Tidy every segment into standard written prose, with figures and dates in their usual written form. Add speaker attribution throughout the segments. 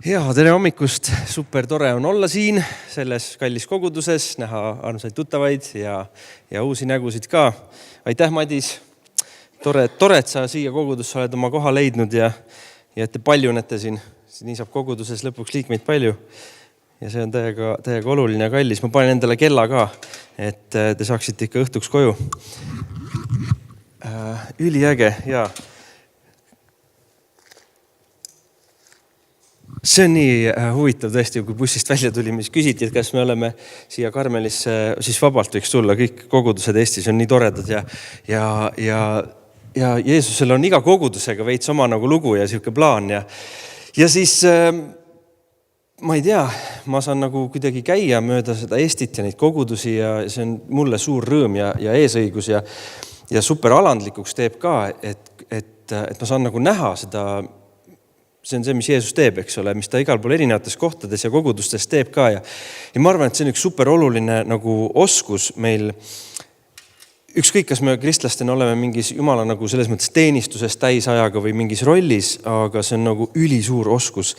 Speaker 1: Ja, tere hommikust! Super tore on olla siin selles kallis koguduses, näha armsaid tuttavaid ja uusi nägusid ka. Aitäh, Madis! Tore, et sa siia kogudusse oled oma koha leidnud ja et te paljunete siin. Nii saab koguduses lõpuks liikmeid palju. Ja see on täiega oluline ja kallis. Ma panen endale kella ka, et te saaksite ikka õhtuks koju. Üliäge, jaa. See on nii huvitav tõesti, kui bussist välja tulime, siis küsiti, et kas me oleme siia Karmelisse, siis vabalt võiks tulla. Kõik kogudused Eestis on nii toredad ja Jeesusel on iga kogudusega veits oma nagu lugu ja siuke plaan. Ja siis, ma ei tea, ma saan nagu kuidagi käia mööda seda Eestit ja neid kogudusi ja see on mulle suur rõõm ja eesõigus ja super alandlikuks teeb ka, et ma saan nagu näha seda. See on see, mis Jeesus teeb, eks ole, mis ta igal pool erinevates kohtades ja kogudustes teeb ka. Ja ma arvan, et see on üks super oluline nagu oskus meil. Ükskõik, kas me kristlastena oleme mingis Jumala nagu selles mõttes teenistuses täisajaga või mingis rollis, aga see on nagu ülisuur oskus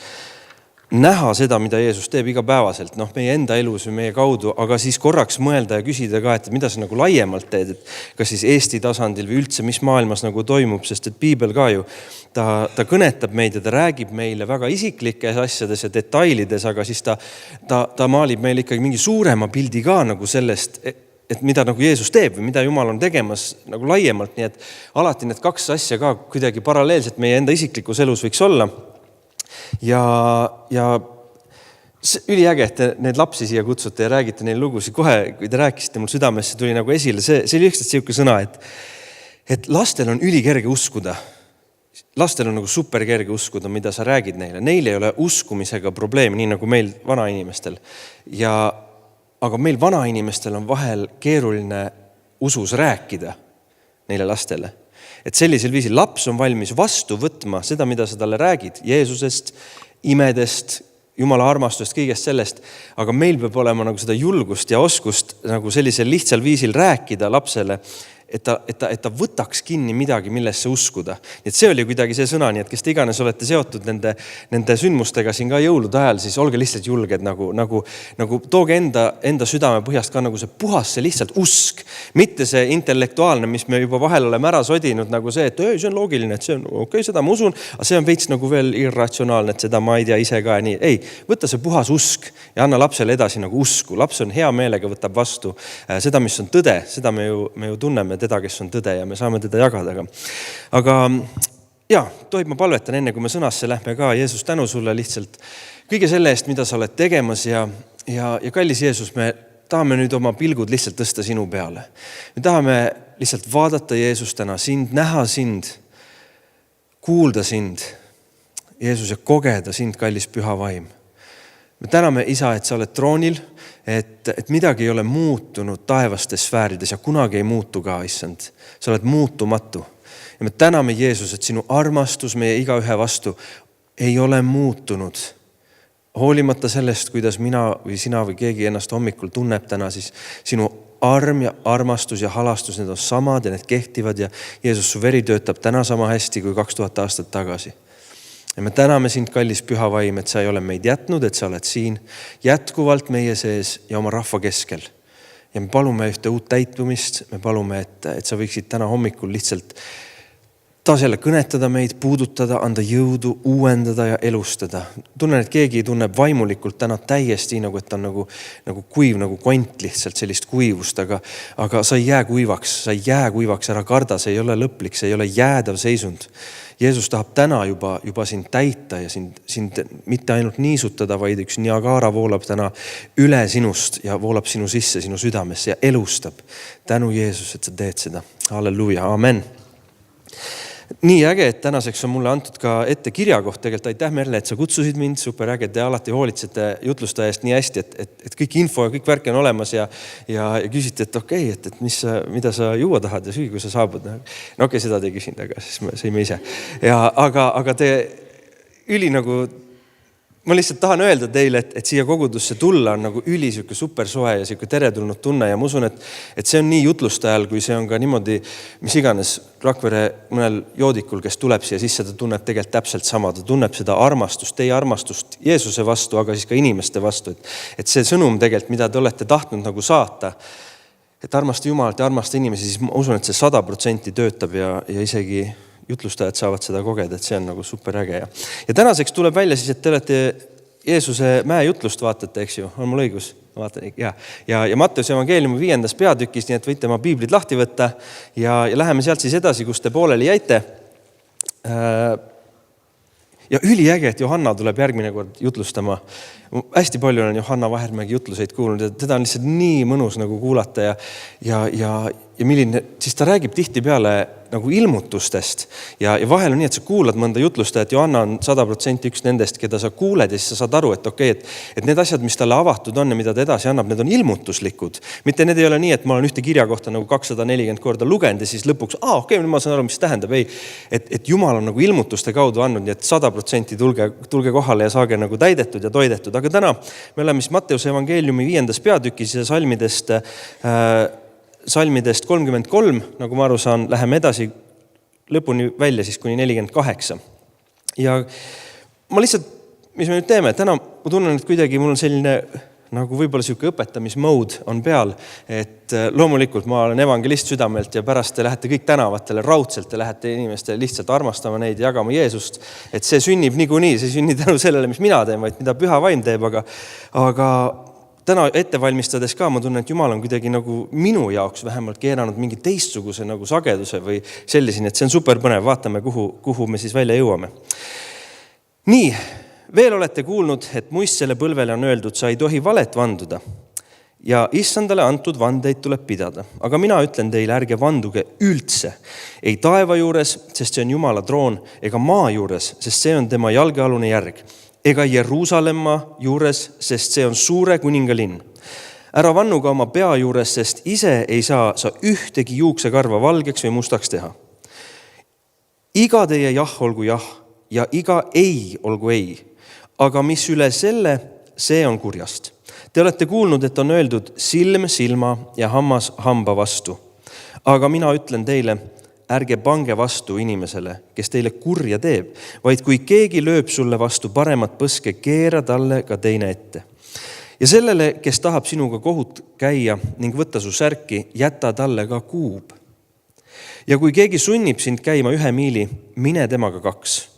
Speaker 1: näha seda, mida Jeesus teeb igapäevaselt, meie enda elus või meie kaudu, aga siis korraks mõelda ja küsida ka, et mida sa nagu laiemalt teed, et kas siis Eesti tasandil või üldse, mis maailmas nagu toimub, sest et Piibel ka ju, ta kõnetab meid ja ta räägib meile väga isiklikes asjades ja detailides, aga siis ta maalib meile ikkagi mingi suurema pildi ka nagu sellest, et mida nagu Jeesus teeb või mida Jumal on tegemas nagu laiemalt, nii et alati need kaks asja ka kuidagi paralleelselt meie enda isiklikus elus võiks olla. Ja üliäge, et te need lapsi siia kutsute ja räägite neil lugusid. Kohe, kui te rääkisite, mul südamesse tuli nagu esile. See oli üksteist siuke sõna, et lastel on ülikerge uskuda. Lastel on nagu super kerge uskuda, mida sa räägid neile. Neil ei ole uskumisega probleemi, nii nagu meil vanainimestel. Aga meil vanainimestel on vahel keeruline usus rääkida neile lastele. Et sellisel viisil laps on valmis vastu võtma seda, mida sa talle räägid, Jeesusest, imedest, Jumala armastust, kõigest sellest, aga meil peab olema nagu seda julgust ja oskust nagu sellisel lihtsal viisil rääkida lapsele, et ta võtaks kinni midagi, millesse uskuda. Nii et see oli kuidagi see sõna, nii et kes te iganes olete seotud nende sündmustega siin ka jõulude ajal, siis olge lihtsalt julged nagu tooge enda südame põhjast ka nagu see puhas, see lihtsalt usk, mitte see intellektuaalne, mis me juba vahel oleme ära sodinud, nagu see, et see on loogiline, et see on okei, seda ma usun, aga see on veits nagu veel irratsionaalne, et seda ma ei tea ise ka nii. Ei, võta see puhas usk ja anna lapsele edasi nagu usku. Laps on hea meelega, võtab vastu seda, mis on tõde, seda me ju tunneme teda, kes on tõde ja me saame teda jagada. Aga tohib ma palvetan enne, kui me sõnasse lähme ka. Jeesus, tänu sulle lihtsalt kõige selle eest, mida sa oled tegemas ja kallis Jeesus, me tahame nüüd oma pilgud lihtsalt tõsta sinu peale. Me tahame lihtsalt vaadata Jeesus täna sind, näha sind, kuulda sind, Jeesus, ja kogeda sind, kallis püha vaim. Me täname, Isa, et sa oled troonil, et midagi ei ole muutunud taevastes sfäärides ja kunagi ei muutu ka, issand. Sa oled muutumatu. Ja me täname, Jeesus, et sinu armastus meie igaühe vastu ei ole muutunud. Hoolimata sellest, kuidas mina või sina või keegi ennast hommikul tunneb täna, siis sinu arm ja armastus ja halastus, need on samad ja need kehtivad ja Jeesus, su veri töötab täna sama hästi kui 2000 aastat tagasi. Ja me täname sind, kallis püha vaim, et sa ei ole meid jätnud, et sa oled siin jätkuvalt meie sees ja oma rahva keskel. Ja me palume ühte uut täitumist, me palume, et sa võiksid täna hommikul lihtsalt taas jälle kõnetada meid, puudutada, anda jõudu, uuendada ja elustada. Tunnen, et keegi tunneb vaimulikult täna täiesti nagu, et ta on nagu kuiv, nagu kont lihtsalt sellist kuivust, aga sa ei jää kuivaks, ära karda, see ei ole lõplik, see ei ole jäädav seisund. Jeesus tahab täna juba sind täita ja sind mitte ainult niisutada, vaid üks Niagara voolab täna üle sinust ja voolab sinu sisse, sinu südamesse ja elustab. Tänu Jeesus, et sa teed seda. Halleluja, amen. Nii äge, et tänaseks on mulle antud ka ette kirjakoht. Tegelikult aitäh, Merle, et sa kutsusid mind. Super äge, te alati hoolitsete jutlustaja eest nii hästi, et kõik info ja kõik värk on olemas ja küsite, et okei, et mida sa juua tahad ja süü, kui sa saabud. No okei, seda te ei küsinud, aga siis me sõime ise. Aga te üli nagu ma lihtsalt tahan öelda teile, et siia kogudusse tulla on nagu ülisüke supersoe ja siuke teretulnud tunne ja ma usun, et see on nii jutlustajal, kui see on ka niimoodi, mis iganes Rakvere mõnel joodikul, kes tuleb siia sisse, ta tunneb tegelikult täpselt sama, ta tunneb seda armastust, teie armastust Jeesuse vastu, aga siis ka inimeste vastu. Et see sõnum tegelikult, mida te olete tahtnud nagu saata, et armasta Jumalat ja armasta inimesi, siis ma usun, et see 100% töötab ja isegi jutlustajad saavad seda kogeda, et see on nagu super äge. Ja tänaseks tuleb välja siis, et te olete Jeesuse mäejutlust vaatate, eks ju, on mul õigus? Vaatan, ja Matteuse evangeeliumi 5. peatükis, nii et võite oma piiblid lahti võtta ja läheme sealt siis edasi, kus te pooleli jäite. Ja üliäge, et Johanna tuleb järgmine kord jutlustama. Hästi palju olen Johanna Vahermägi jutluseid kuulnud ja teda on lihtsalt nii mõnus nagu kuulata ja milline, siis ta räägib tihtipeale nagu ilmutustest ja vahel on nii, et sa kuulad mõnda jutlusta, et Johanna on 100% üks nendest, keda sa kuuled ja siis sa saad aru, et okei, et need asjad, mis talle avatud on ja mida ta edasi annab, need on ilmutuslikud. Mitte need ei ole nii, et ma olen ühte kirja kohta nagu 240 korda lugenud ja siis lõpuks, okei, ma saan aru, mis tähendab. Ei, et Jumal on nagu ilmutuste kaudu andnud, nii et 100% tulge kohale ja saage nagu täidetud ja toidetud. Aga täna me oleme siis Matteuse evangeeliumi 5. peatükis ja salmidest 33, nagu ma aru saan, läheme edasi lõpuni välja siis kuni 48. Ja ma lihtsalt, mis me nüüd teeme, täna ma tunnen, et kuidagi mul on selline nagu võib-olla siuke õpetamismode on peal, et loomulikult ma olen evangelist südamelt ja pärast te lähete kõik tänavatele raudselt, te lähete inimestele lihtsalt armastama neid, jagama Jeesust, et see sünnib niikuinii, see sünnib tänu sellele, mis mina teen, vaid mida Püha Vaim teeb, aga täna ette valmistades ka ma tunnen, et Jumal on kuidagi nagu minu jaoks vähemalt keeranud mingi teistsuguse nagu sageduse või sellisini, et see on super põnev, vaatame, kuhu me siis välja jõuame. Nii, veel olete kuulnud, et muistsele põlvele on öeldud, sa ei tohi valet vanduda ja issandale antud vandeid tuleb pidada. Aga mina ütlen teile, ärge vanduge üldse, ei taeva juures, sest see on Jumala troon, ega maa juures, sest see on tema jalgealune järg, ega Jeruusalemma juures, sest see on suure kuninga linn. Ära vannu ka oma pea juures, sest ise ei saa sa ühtegi juuksekarva valgeks või mustaks teha. Iga teie jah olgu jah ja iga ei olgu ei. Aga mis üle selle, see on kurjast. Te olete kuulnud, et on öeldud silm silma ja hammas hamba vastu. Aga mina ütlen teile, ärge pange vastu inimesele, kes teile kurja teeb, vaid kui keegi lööb sulle vastu paremat põske, keera talle ka teine ette. Ja sellele, kes tahab sinuga kohut käia ning võtta su särki, jäta talle ka kuub. Ja kui keegi sunnib sind käima 1 miili, mine temaga 2.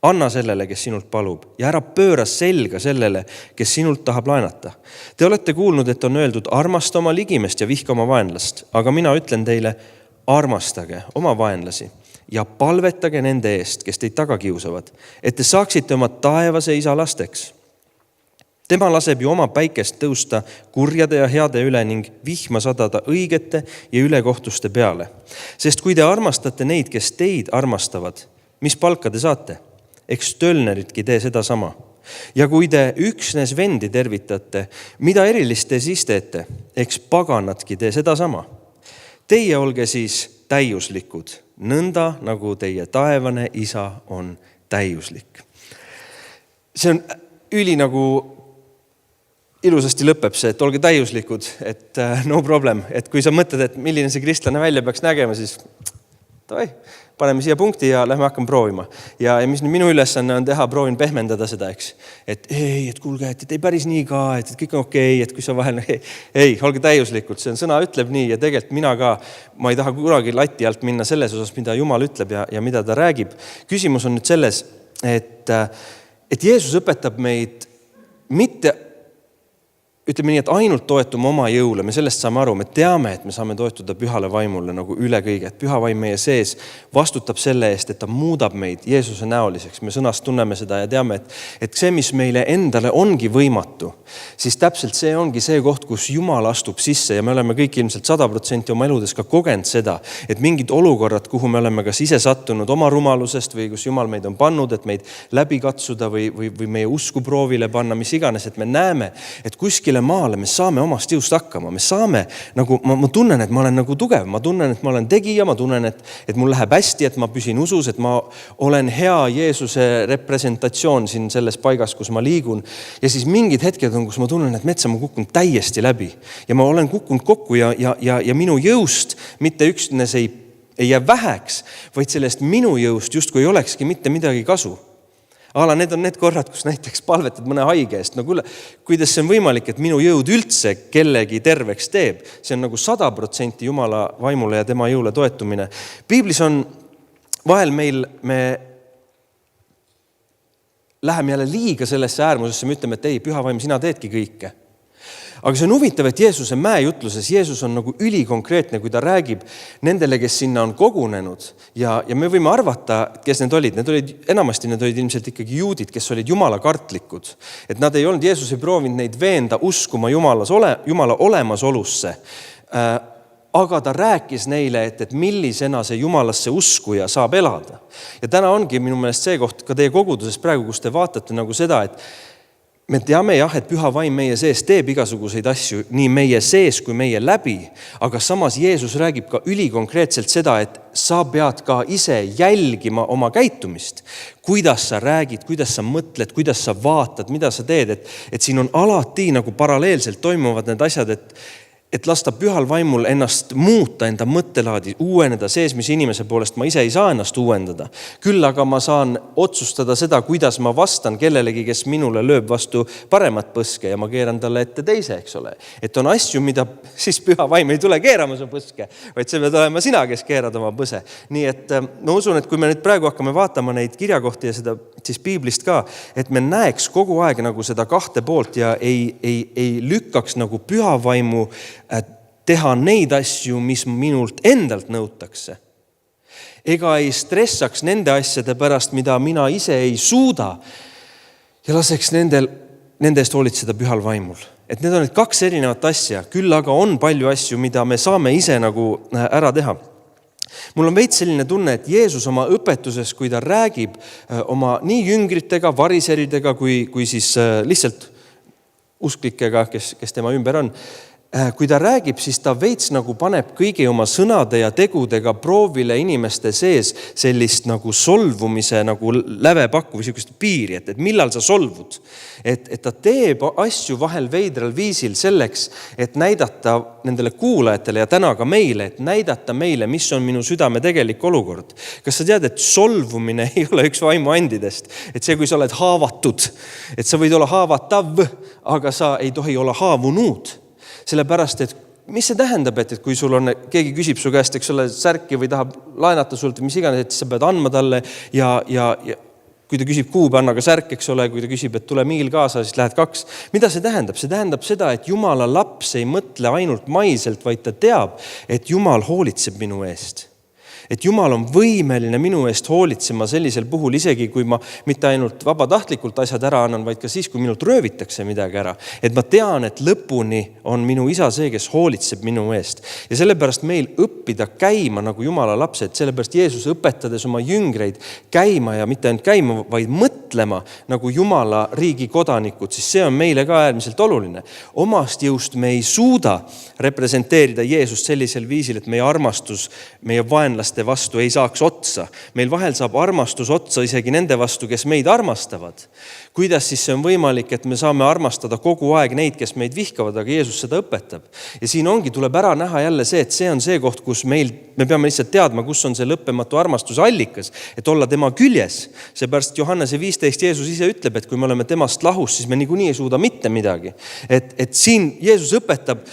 Speaker 1: Anna sellele, kes sinult palub ja ära pööra selga sellele, kes sinult tahab laenata. Te olete kuulnud, et on öeldud armasta oma ligimest ja vihka oma vaenlast, aga mina ütlen teile, armastage oma vaenlasi ja palvetage nende eest, kes teid taga kiusavad, et te saaksite oma taevase isa lasteks. Tema laseb ju oma päikest tõusta kurjade ja heade üle ning vihma sadada õigete ja ülekohtuste peale. Sest kui te armastate neid, kes teid armastavad, mis palka te saate? Eks tölneritki tee seda sama. Ja kui te üksnes vendi tervitate, mida erilist te siis teete? Eks paganatki tee seda sama. Teie olge siis täiuslikud, nõnda nagu teie taevane isa on täiuslik. See on üli nagu ilusasti lõpeb see, et olge täiuslikud, et no problem. Et kui sa mõtled, et milline see kristlane välja peaks nägema, siis paneme siia punkti ja lähme hakkame proovima. Ja mis minu ülesanne on teha, proovin pehmendada seda, eks. Et kuulge, et ei päris nii ka, et kõik on okei, et kui sa vahel, olge täiuslikud, see on sõna ütleb nii ja tegelikult mina ka, ma ei taha kunagi lati alt minna selles osas, mida Jumal ütleb ja mida ta räägib. Küsimus on nüüd selles, et Jeesus õpetab meid mitte ütleme nii, et ainult toetume oma jõule, me sellest saame aru, me teame, et me saame toetuda Pühale Vaimule nagu üle kõige, et Püha Vaim meie sees vastutab selle eest, et ta muudab meid Jeesuse näoliseks. Me sõnast tunneme seda ja teame, et see, mis meile endale ongi võimatu, siis täpselt see ongi see koht, kus Jumal astub sisse ja me oleme kõik ilmselt 100% oma eludes ka kogenud seda, et mingid olukorrad, kuhu me oleme kas ise sattunud oma rumalusest või kus Jumal meid on pannud, et meid läbi katsuda või meie usku proovile panna, mis iganes, et me näeme, et kuskile sellele maale me saame omast jõust hakkama, me saame nagu, ma tunnen, et ma olen nagu tugev, ma tunnen, et ma olen tegija, ma tunnen, et mul läheb hästi, et ma püsin usus, et ma olen hea Jeesuse representatsioon siin selles paigas, kus ma liigun. Ja siis mingid hetked on, kus ma tunnen, et metsa ma kukun täiesti läbi ja ma olen kukkunud kokku ja minu jõust mitte üksnes ei jää väheks, vaid sellest minu jõust justkui ei olekski mitte midagi kasu. Need on need korrad, kus näiteks palvetad mõne haige eest. No kuule, kuidas see on võimalik, et minu jõud üldse kellegi terveks teeb? See on nagu 100% Jumala vaimule ja tema jõule toetumine. Piiblis on vahel me läheme jälle liiga sellesse äärmusesse, me ütleme, et ei, püha vaim, sina teedki kõike. Aga see on huvitav, et Jeesuse mäejutluses Jeesus on nagu ülikonkreetne, kui ta räägib nendele, kes sinna on kogunenud. Ja me võime arvata, kes need olid. Enamasti need olid ilmselt ikkagi juudid, kes olid Jumala kartlikud. Et nad ei olnud, Jeesus ei proovinud neid veenda uskuma Jumala olemasolusse. Aga ta rääkis neile, et millisena see Jumalasse uskuja saab elada. Ja täna ongi minu meelest see koht ka teie koguduses praegu, kus te vaatate nagu seda, et me teame jah, et püha vaim meie sees teeb igasuguseid asju, nii meie sees kui meie läbi, aga samas Jeesus räägib ka ülikonkreetselt seda, et sa pead ka ise jälgima oma käitumist. Kuidas sa räägid, kuidas sa mõtled, kuidas sa vaatad, mida sa teed, et siin on alati nagu paralleelselt toimuvad need asjad, et lasta pühal vaimul ennast muuta, enda mõttelaadi, uueneda sees, mis inimese poolest ma ise ei saa ennast uuendada. Küll aga ma saan otsustada seda, kuidas ma vastan kellelegi, kes minule lööb vastu paremat põske ja ma keeran talle ette teise, eks ole. Et on asju, mida siis püha vaim ei tule keerama su põske, vaid see pead olema sina, kes keerad oma põse. Nii et ma usun, et kui me nüüd praegu hakkame vaatama neid kirjakohti ja seda siis piiblist ka, et me näeks kogu aeg nagu seda kahte poolt ja ei lükkaks nagu püha vaimu teha neid asju, mis minult endalt nõutakse. Ega ei stressaks nende asjade pärast, mida mina ise ei suuda ja laseks nende eest hoolitseda pühal vaimul. Et need on need kaks erinevat asja, küll aga on palju asju, mida me saame ise nagu ära teha. Mul on veits selline tunne, et Jeesus oma õpetuses, kui ta räägib oma nii jüngritega, variseridega, kui siis lihtsalt usklikega, kes tema ümber on, kui ta räägib, siis ta veits nagu paneb kõigi oma sõnade ja tegudega proovile inimeste sees sellist nagu solvumise nagu lävepakku või sellist piiri, et millal sa solvud. Et ta teeb asju vahel veidral viisil selleks, et näidata nendele kuulajatele ja täna ka meile, et näidata meile, mis on minu südame tegelik olukord. Kas sa tead, et solvumine ei ole üks vaimuandidest? Et see, kui sa oled haavatud, et sa võid olla haavatav, aga sa ei tohi olla haavunud. Sellepärast, et mis see tähendab, et kui sul on, keegi küsib su käest, eks ole, särki või tahab laenata sult, mis iganes, et sa pead andma talle ja kui ta küsib kuube, anna ka särk, eks ole, kui ta küsib, et tule miil kaasa, siis lähed 2. Mida see tähendab? See tähendab seda, et Jumala laps ei mõtle ainult maiselt, vaid ta teab, et Jumal hoolitseb minu eest. Et Jumal on võimeline minu eest hoolitsema sellisel puhul, isegi kui ma mitte ainult vabatahtlikult asjad ära annan, vaid ka siis, kui minult röövitakse midagi ära. Et ma tean, et lõpuni on minu isa see, kes hoolitseb minu eest. Ja sellepärast meil õppida käima nagu Jumala lapsed, sellepärast Jeesus õpetades oma jüngreid käima ja mitte ainult käima, vaid mõtlema nagu Jumala riigi kodanikud, siis see on meile ka äärmiselt oluline. Omast jõust me ei suuda representeerida Jeesust sellisel viisil, et meie armastus, meie vaenlaste vastu ei saaks otsa. Meil vahel saab armastus otsa isegi nende vastu, kes meid armastavad. Kuidas siis see on võimalik, et me saame armastada kogu aeg neid, kes meid vihkavad, aga Jeesus seda õpetab. Ja siin ongi, tuleb ära näha jälle see, et see on see koht, kus me peame lihtsalt teadma, kus on see lõppematu armastuse allikas, et olla tema küljes. Seepärast Johannese 15 Jeesus ise ütleb, et kui me oleme temast lahus, siis me niikuinii ei suuda mitte midagi. Et siin Jeesus õpetab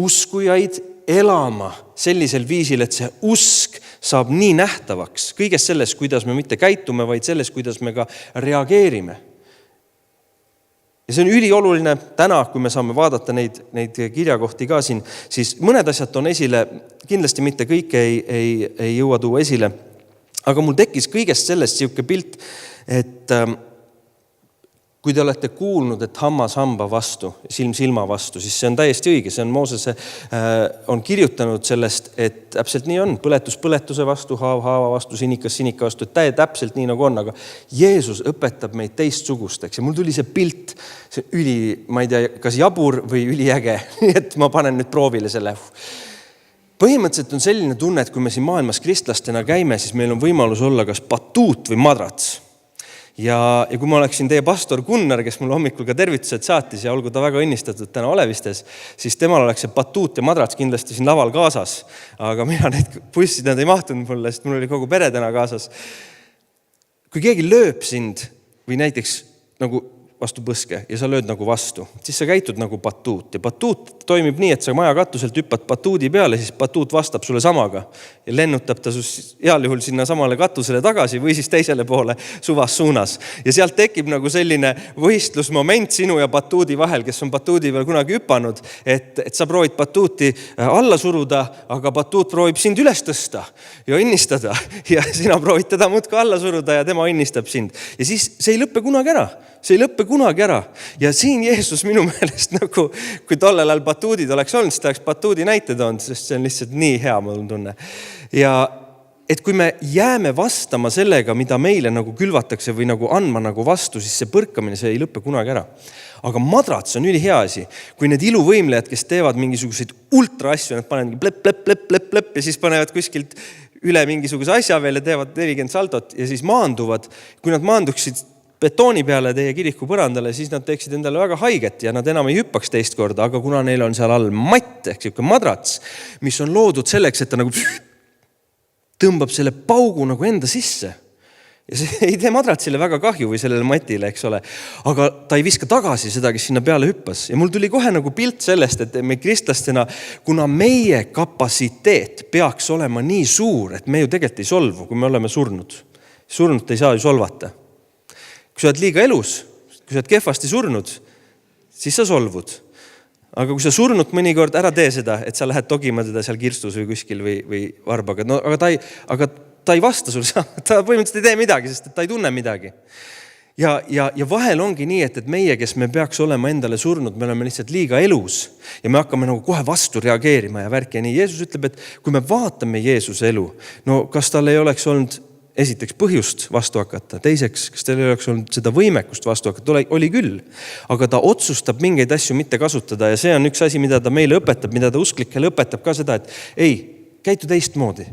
Speaker 1: uskujaid elama sellisel viisil, et see usk saab nii nähtavaks kõigest selles, kuidas me mitte käitume, vaid selles, kuidas me ka reageerime. Ja see on ülioluline täna, kui me saame vaadata neid kirjakohti ka siin, siis mõned asjad on esile, kindlasti mitte kõik ei jõua tuua esile, aga mul tekkis kõigest sellest siuke pilt, et kui te olete kuulnud, et hammas hamba vastu, silm silma vastu, siis see on täiesti õige. See on Mooses on kirjutanud sellest, et täpselt nii on. Põletus põletuse vastu, haav haava vastu, sinikas sinika vastu. Täpselt nii nagu on, aga Jeesus õpetab meid teistsugusteks. Ja mul tuli see pilt, see üli, ma ei tea, kas jabur või üliäge. Nii et ma panen nüüd proovile selle. Põhimõtteliselt on selline tunne, et kui me siin maailmas kristlastena käime, siis meil on võimalus olla kas batuut või madrats. Ja kui ma oleksin teie pastor Gunnar, kes mulle hommikul ka tervitused saatis ja olgu ta väga õnnistatud täna Olevistes, siis temal oleks see batuut ja madrats kindlasti siin laval kaasas. Aga mina need bussid, nad ei mahtunud mulle, sest mul oli kogu pere täna kaasas. Kui keegi lööb sind või näiteks nagu vastu põske ja sa lööd nagu vastu, siis sa käitud nagu batuut. Ja batuut toimib nii, et sa maja katuselt hüppad batuudi peale, siis batuut vastab sulle samaga ja lennutab ta heal juhul sinna samale katusele tagasi või siis teisele poole suvas suunas. Ja sealt tekib nagu selline võistlusmoment sinu ja batuudi vahel, kes on batuudi peal kunagi hüpanud, et sa proovid batuuti alla suruda, aga batuut proovib sind üles tõsta ja õnnistada ja sina proovid teda muudkui alla suruda ja tema õnnistab sind. Ja siis see ei lõppe kunagi ära. See ei lõppe kunagi ära. Ja siin Jeesus minu meelest nagu, kui tollel ajal batuudid oleks olnud, siis ta oleks batuudi näited olnud, sest see on lihtsalt nii hea, mul tunne. Ja et kui me jääme vastama sellega, mida meile nagu külvatakse või nagu andma nagu vastu, siis see põrkamine, see ei lõppe kunagi ära. Aga madrats on ülihea asi. Kui need iluvõimlejad, kes teevad mingisuguseid ultra asju, nad panevad plep ja siis panevad kuskilt üle mingisuguse asja veel ja teevad 40 saltot ja siis maanduvad. Kui nad maanduksid betooni peale teie kiriku põrandale, siis nad teeksid endale väga haiget ja nad enam ei hüppaks teist korda, aga kuna neil on seal all matt ehk siuke madrats, mis on loodud selleks, et ta nagu tõmbab selle paugu nagu enda sisse. Ja see ei tee madratsile väga kahju või sellele matile, eks ole. Aga ta ei viska tagasi seda, kes sinna peale hüppas. Ja mul tuli kohe nagu pilt sellest, et me kristlastena, kuna meie kapatsiteet peaks olema nii suur, et me ju tegelikult ei solvu, kui me oleme surnud. Surnut ei saa ju solvata. Kui sa oled liiga elus, kui sa oled kehvasti surnud, siis sa solvud. Aga kui sa surnut mõnikord ära tee seda, et sa lähed togima teda seal kirstus või kuskil või varbaga, no, aga ta ei vasta sul, ta põhimõtteliselt ei tee midagi, sest ta ei tunne midagi. Ja vahel ongi nii, et meie, kes me peaks olema endale surnud, me oleme lihtsalt liiga elus ja me hakkame nagu kohe vastu reageerima ja värki. Ja nii Jeesus ütleb, et kui me vaatame Jeesuse elu, no kas tal ei oleks olnud esiteks põhjust vastu hakata, teiseks, kas teil ei oleks olnud seda võimekust vastu hakata, oli küll, aga ta otsustab mingeid asju mitte kasutada ja see on üks asi, mida ta meile õpetab, mida ta usklikele õpetab ka seda, et ei, käitu teistmoodi,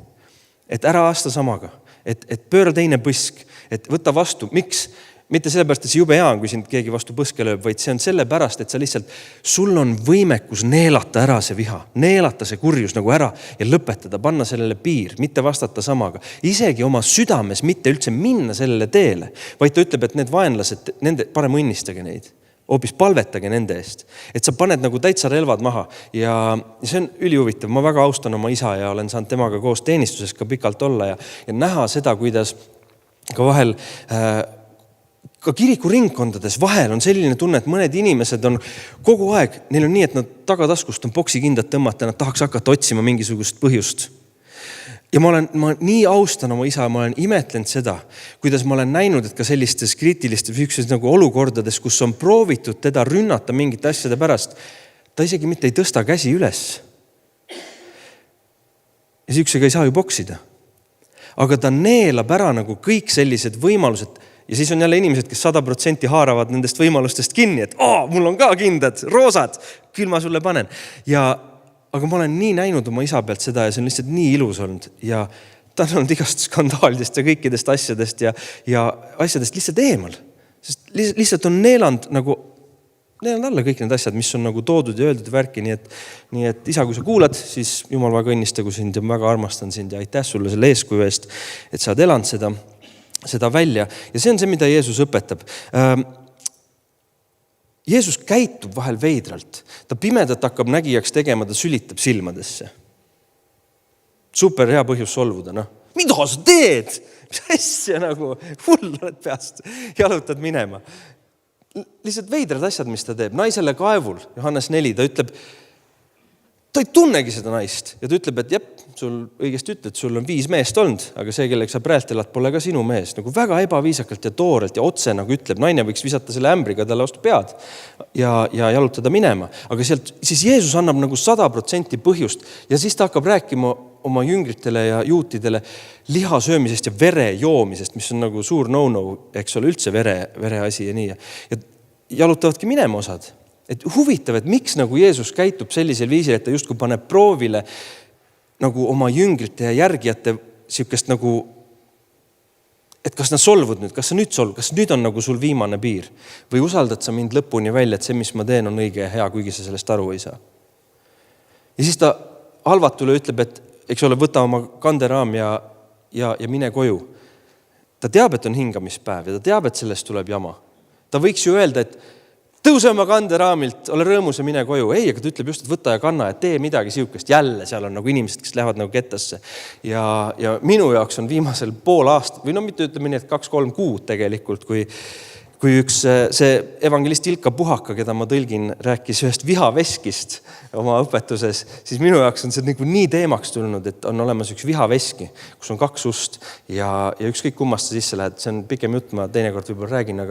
Speaker 1: et ära aasta samaga, et pööra teine põsk, et võta vastu, miks? Mitte sellepärast, et see jube hea on, kui sind keegi vastu põske lööb, vaid see on sellepärast, et sa lihtsalt, sul on võimekus neelata ära see viha, neelata see kurjus nagu ära ja lõpetada, panna sellele piir, mitte vastata samaga. Isegi oma südames mitte üldse minna sellele teele, vaid ta ütleb, et need vaenlased, parem õnnistage neid, hoopis palvetage nende eest. Et sa paned nagu täitsa relvad maha ja see on ülihuvitav. Ma väga austan oma isa ja olen saanud temaga koos teenistuses ka pikalt olla ja näha seda, kuidas ka vahel ka kirikuringkondades vahel on selline tunne, et mõned inimesed on kogu aeg, neil on nii, et nad tagataskust on poksikindad tõmmata, nad tahaks hakata otsima mingisugust põhjust. Ja ma nii austan oma isa, ma olen imetlenud seda, kuidas ma olen näinud, et ka sellistes kriitilistes nagu olukordades, kus on proovitud teda rünnata mingite asjade pärast, ta isegi mitte ei tõsta käsi üles. Ja siuksega ei saa ju boksida. Aga ta neelab ära nagu kõik sellised võimalused. Ja siis on jälle inimesed, kes 100% haaravad nendest võimalustest kinni, et mul on ka kindad, roosad, küll ma sulle panen. Aga ma olen nii näinud oma isa pealt seda ja see on lihtsalt nii ilus olnud. Ja ta on olnud igast skandaalidest ja kõikidest asjadest ja asjadest lihtsalt eemal. Sest lihtsalt on neelanud alla kõik need asjad, mis on nagu toodud ja öeldud värki. Nii et isa, kui sa kuulad, siis Jumal väga õnnistagu sind ja väga armastan sind ja aitäh sulle selle eeskuju eest, et sa oled elanud seda välja. Ja see on see, mida Jeesus õpetab. Jeesus käitub vahel veidralt. Ta pimedat hakkab nägijaks tegema, ta sülitab silmadesse. Super hea põhjus solvuda. Mida sa teed? Mis asja nagu hull oled peast, jalutad minema. Lihtsalt veidrad asjad, mis ta teeb. Naisele kaevul, Johannes 4, ta ütleb, ta ei tunnegi seda naist ja ta ütleb, et jep, sul õigesti ütled, sul on 5 meest olnud, aga see, kellega sa praegu elad, pole ka sinu mees. Nagu väga ebaviisakalt ja toorelt ja otse nagu ütleb, naine võiks visata selle ämbriga talle vastu pead ja jalutada minema. Aga siis Jeesus annab nagu 100% põhjust ja siis ta hakkab rääkima oma jüngritele ja juutidele liha söömisest ja vere joomisest, mis on nagu suur no-no, eks ole, üldse vere asi ja nii. Ja jalutavadki minema osad. Et huvitav, et miks nagu Jeesus käitub sellisel viisil, et ta justkui paneb proovile nagu oma jüngrite ja järgijate siukest nagu, et kas nad solvud nüüd, kas sa nüüd solvud, kas nüüd on nagu sul viimane piir või usaldad sa mind lõpuni välja, et see, mis ma teen, on õige ja hea, kuigi sa sellest aru ei saa. Ja siis ta halvatule ütleb, et eks ole, võta oma kanderaam ja mine koju. Ta teab, et on hingamispäev ja ta teab, et sellest tuleb jama. Ta võiks ju öelda, et tõuse oma kanderaamilt, ole rõõmus ja mine koju. Ei, aga ta ütleb just, et võta ja kanna ja tee midagi siukest. Jälle seal on nagu inimesed, kes lähevad nagu kettasse. Ja minu jaoks on viimasel pool aastat, või no mitte ütleme nii, et 2-3 kuud tegelikult, kui üks see evangelist Ilka Puhaka, keda ma tõlgin, rääkis ühest vihaveskist oma õpetuses, siis minu jaoks on see nagu nii teemaks tulnud, et on olemas üks vihaveski, kus on 2 ust ja ükskõik kummast sa sisse lähed. See on pikem jutt, ma teinekord võib-olla räägin,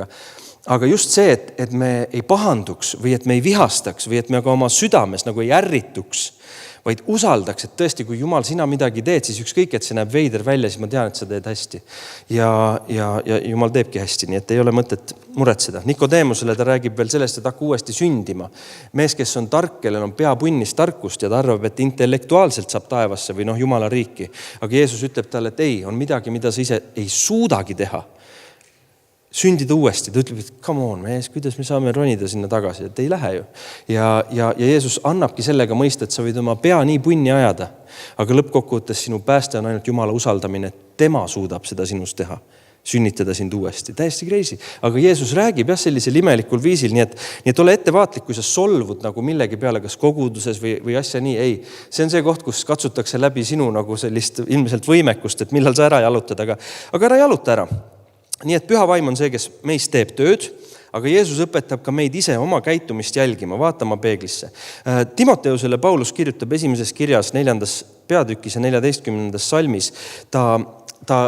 Speaker 1: aga just see, et me ei pahanduks või et me ei vihastaks või et me ka oma südames nagu ei ärrituks, vaid usaldaks, et tõesti, kui Jumal, sina midagi teed, siis ükskõik, et see näeb veider välja, siis ma tean, et sa teed hästi. Ja Jumal teebki hästi, nii et ei ole mõtet muretseda. Nikodeemusele ta räägib veel sellest, et hakka uuesti sündima. Mees, kes on tark, kellel on pea punnis tarkust ja ta arvab, et intellektuaalselt saab taevasse või Jumala riiki. Aga Jeesus ütleb talle, et ei, on midagi, mida sa ise ei suudagi teha. Sündida uuesti. Ta ütleb, et come on, mees, kuidas me saame ronida sinna tagasi, et ei lähe ju. Ja Jeesus annabki sellega mõista, et sa võid oma pea nii punni ajada, aga lõppkokkuvõttes sinu pääste on ainult Jumala usaldamine, et tema suudab seda sinust teha, sünnitada sind uuesti. Täiesti crazy. Aga Jeesus räägib sellisel imelikul viisil, nii et ole ettevaatlik, kui sa solvud nagu millegi peale, kas koguduses või asja nii. Ei, see on see koht, kus katsutakse läbi sinu nagu sellist ilmselt võimekust, et millal sa ära jalutad, aga ära jaluta ära. Nii et püha vaim on see, kes meist teeb tööd, aga Jeesus õpetab ka meid ise oma käitumist jälgima, vaatama peeglisse. Timoteusele Paulus kirjutab esimeses kirjas 4. peatükis ja 14. salmis. Ta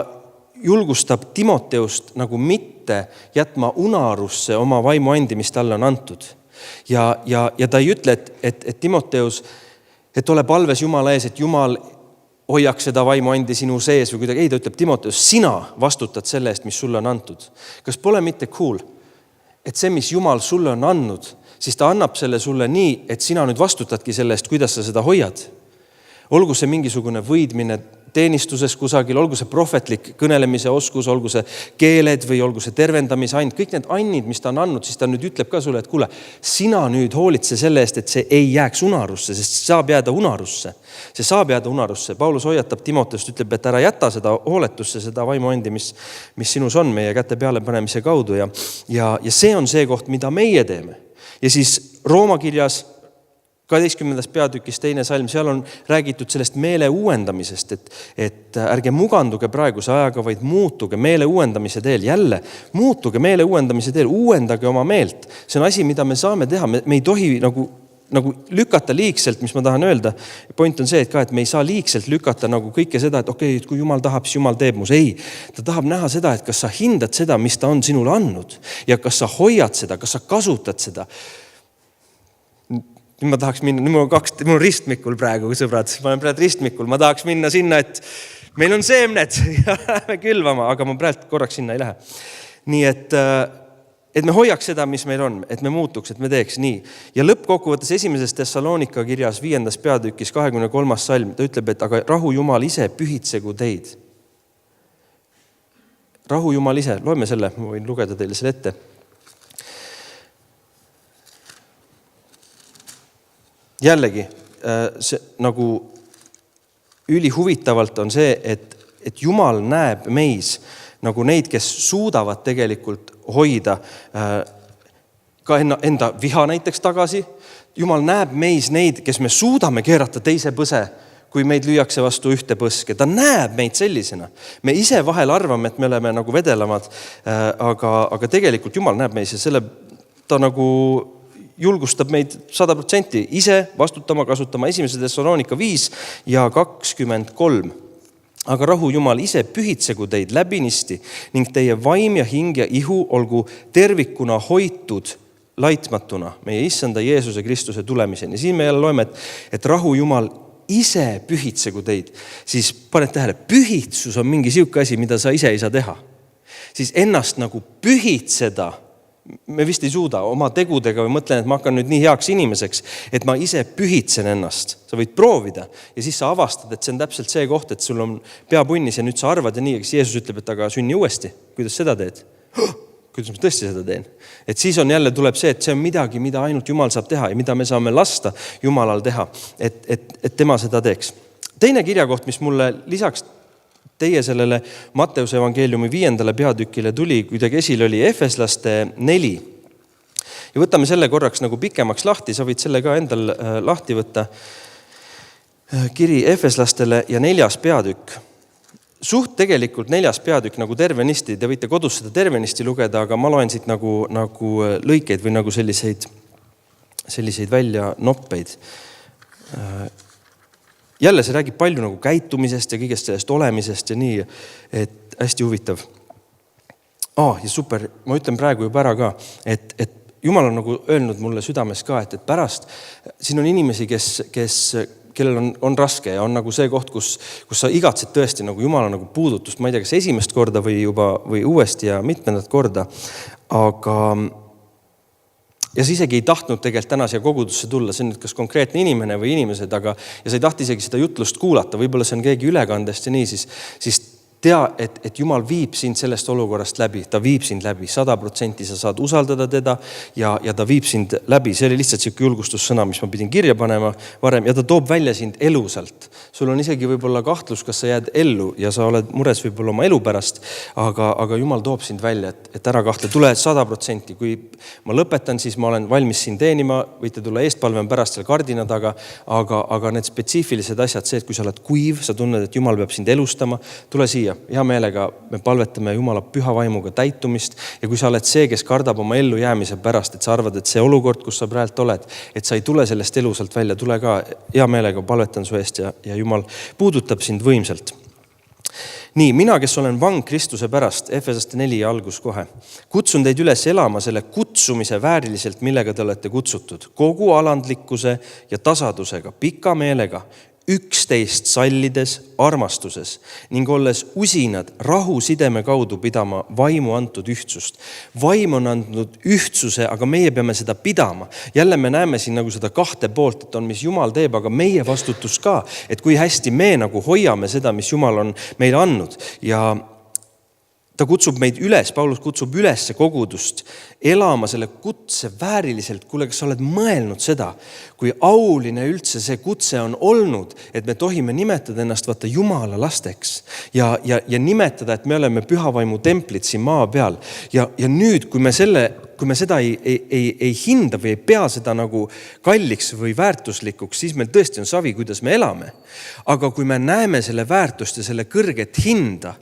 Speaker 1: julgustab Timoteust nagu mitte jätma unarusse oma vaimuandi, mis talle on antud. Ja ta ei ütle, et Timoteus, et ole palves Jumala ees, et Jumal hoiaks seda vaimuandi sinu sees või kuidagi. Ei, ta ütleb, Timoteus, sina vastutad selle eest, mis sulle on antud. Kas pole mitte cool, et see, mis Jumal sulle on andnud, siis ta annab selle sulle nii, et sina nüüd vastutadki selle eest, kuidas sa seda hoiad. Olgu see mingisugune võidmine teenistuses kusagil, olgu see prohvetlik kõnelemise oskus, olgu see keeled või olgu see tervendamise and, kõik need annid, mis ta on andnud, siis ta nüüd ütleb ka sulle, et kuule, sina nüüd hoolitse selle eest, et see ei jääks unarusse, sest saab jääda unarusse. See saab jääda unarusse. Paulus hoiatab Timoteust, ütleb, et ära jäta seda hooletusse, seda vaimuandi, mis sinus on meie käte peale panemise kaudu ja see on see koht, mida meie teeme. Ja siis Rooma kirjas 12. peatükis 2. salm, seal on räägitud sellest meele uuendamisest, et ärge muganduge praeguse ajaga, vaid muutuge meele uuendamise teel. Jälle, muutuge meele uuendamise teel, uuendage oma meelt. See on asi, mida me saame teha. Me ei tohi nagu lükata liigselt, mis ma tahan öelda. Point on see, et me ei saa liigselt lükata nagu kõike seda, et okei, kui Jumal tahab, siis Jumal teeb mus. Ei, ta tahab näha seda, et kas sa hindad seda, mis ta on sinule andnud ja kas sa hoiad seda, kas sa kasutad seda. Nüüd ma tahaks minna, mul on ristmikul praegu, sõbrad, ma olen praegu ristmikul, ma tahaks minna sinna, et meil on seemned ja läheme külvama, aga ma praegu korraks sinna ei lähe. Nii et me hoiaks seda, mis meil on, et me muutuks, et me teeks nii. Ja lõppkokkuvõttes 1. Thessalonika kirjas 5. peatükis 23. salm, ta ütleb, et aga rahu Jumal ise pühitsegu teid. Rahu Jumal ise, loeme selle, ma võin lugeda teile selle ette. Jällegi, see, nagu ülihuvitavalt on see, et Jumal näeb meis nagu neid, kes suudavad tegelikult hoida ka enda viha näiteks tagasi. Jumal näeb meis neid, kes me suudame keerata teise põse, kui meid lüüakse vastu ühte põske. Ta näeb meid sellisena. Me ise vahel arvame, et me oleme nagu vedelamad, aga tegelikult Jumal näeb meis ja selle ta nagu julgustab meid 100% ise vastutama, kasutama 1. Thessalonika 5 ja 23. Aga rahu Jumal ise pühitsegu teid läbinisti ning teie vaim ja hing ja ihu olgu tervikuna hoitud laitmatuna meie issanda Jeesuse Kristuse tulemiseni. Siin me jälle loeme, et rahu Jumal ise pühitsegu teid. Siis paned tähele, pühitsus on mingi siuke asi, mida sa ise ei saa teha. Siis ennast nagu pühitseda, me vist ei suuda oma tegudega või mõtlen, et ma hakkan nüüd nii heaks inimeseks, et ma ise pühitsen ennast. Sa võid proovida ja siis sa avastad, et see on täpselt see koht, et sul on pea punnis ja nüüd sa arvad ja nii, kes Jeesus ütleb, et aga sünni uuesti. Kuidas seda teed? Kuidas ma tõesti seda teen? Et siis on jälle tuleb see, et see on midagi, mida ainult Jumal saab teha ja mida me saame lasta Jumalal teha, et tema seda teeks. Teine kirjakoht, mis mulle lisaks teie sellele Matteuse evangeeliumi 5. peatükile tuli, kuidagi esile oli Efeslaste 4. Ja võtame selle korraks nagu pikemaks lahti, sa võid selle ka endal lahti võtta. Kiri Efeslastele ja 4. peatükk. Suht tegelikult 4. peatükk nagu tervenisti, te võite kodus seda tervenisti lugeda, aga ma loen siit nagu lõikeid või nagu selliseid välja noppeid. Jälle see räägib palju nagu käitumisest ja kõigest sellest olemisest ja nii, et hästi huvitav. Ja super, ma ütlen praegu juba ära ka, et Jumal on nagu öelnud mulle südames ka, et pärast, siin on inimesi, kellel on raske ja on nagu see koht, kus sa igatsed tõesti nagu Jumala nagu puudutust, ma ei tea, kas esimest korda või uuesti ja mitmendat korda, aga ja sa isegi ei tahtnud tegelikult täna siia kogudusse tulla, see on nüüd kas konkreetne inimene või inimesed, ja sa ei tahti isegi seda jutlust kuulata, võib-olla see on keegi ülekandest ja nii, siis tea, et Jumal viib sind sellest olukorrast läbi, ta viib sind läbi 100%, sa saad usaldada teda ja ta viib sind läbi. See oli lihtsalt siuke julgustussõna, mis ma pidin kirja panema varem ja ta toob välja sind elusalt. Sul on isegi võib-olla kahtlus, kas sa jääd ellu ja sa oled mures võib-olla oma elu pärast, aga Jumal toob sind välja, et ära kahtle, tule 100%. Kui ma lõpetan, siis ma olen valmis siin teenima, võite tulla eestpalven pärast seal kardina taga, aga need spetsiifilised asjad, see, et kui sa oled kuiv, sa tunned, et Jumal peab sind elustama, tule siia. Hea meelega me palvetame Jumala püha vaimuga täitumist ja kui sa oled see, kes kardab oma ellu jäämise pärast, et sa arvad, et see olukord, kus sa praegu oled, et sa ei tule sellest elusalt välja, tule ka hea meelega palvetan su eest ja Jumal puudutab sind võimsalt. Nii, mina, kes olen vang Kristuse pärast, Efesaste 4 algus kohe, kutsun teid üles elama selle kutsumise vääriliselt, millega te olete kutsutud, kogu alandlikkuse ja tasadusega, pika meelega, üksteist sallides armastuses ning olles usinad rahu sideme kaudu pidama vaimu antud ühtsust. Vaim on andnud ühtsuse, aga meie peame seda pidama. Jälle me näeme siin nagu seda kahte poolt, et on, mis Jumal teeb, aga meie vastutus ka, et kui hästi me nagu hoiame seda, mis Jumal on meile andnud. Ja ta kutsub meid üles, Paulus kutsub üles kogudust elama selle kutse vääriliselt. Kuule, kas sa oled mõelnud seda, kui auline üldse see kutse on olnud, et me tohime nimetada ennast vaata Jumala lasteks ja nimetada, et me oleme pühavaimu templid siin maa peal. Ja nüüd, kui me seda ei hinda või ei pea seda nagu kalliks või väärtuslikuks, siis meil tõesti on savi, kuidas me elame. Aga kui me näeme selle väärtust ja selle kõrget hinda,